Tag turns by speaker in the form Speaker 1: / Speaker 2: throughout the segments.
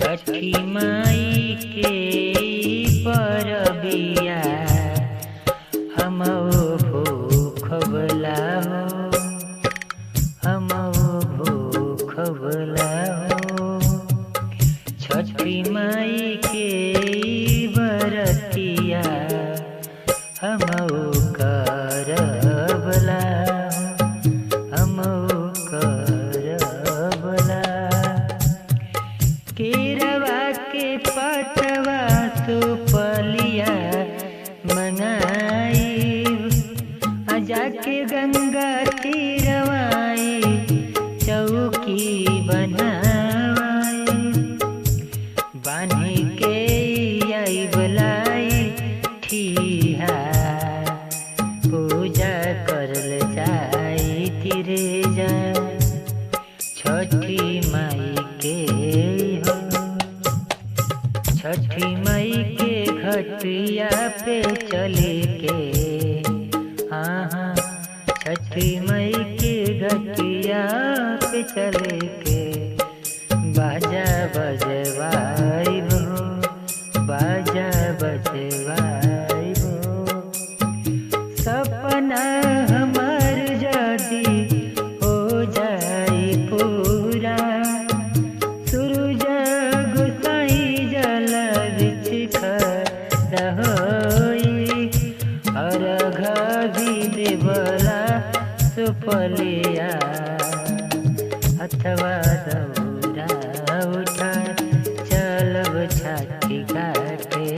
Speaker 1: छठी माई के परबिया हमहु भूखबला हो, हमहु भूखबला हो। छठी माई के बरतिया हमहु करबला हो, हमहु करबला। केरवा के पतवा सुपलिया मंगाई, जाके गंगा तीरवाई चौकी बनावाई। बान्ही के आई बुलाई ठीहा, पूजा करल जाई तिरे जा छठी माई के हो। छठी माई के घटिया पे चले के, हाँ छठी माई के घटिया पे चले के बाजा बजवाई हो, बाजा बजवाई हो। सपना हमार जदी हो जाई पूरा, सूरज गोसाई जल बिच खड़ा होई। अर्घ भी देवला सुपलिया अथवा दौरा उठा चलब छठी घाटे।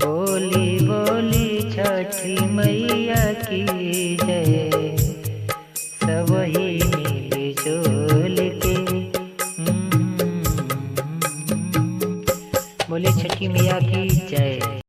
Speaker 1: बोली बोली छठी मैया की जय, सबही मिल जुल के। बोली छठी मैया की जय।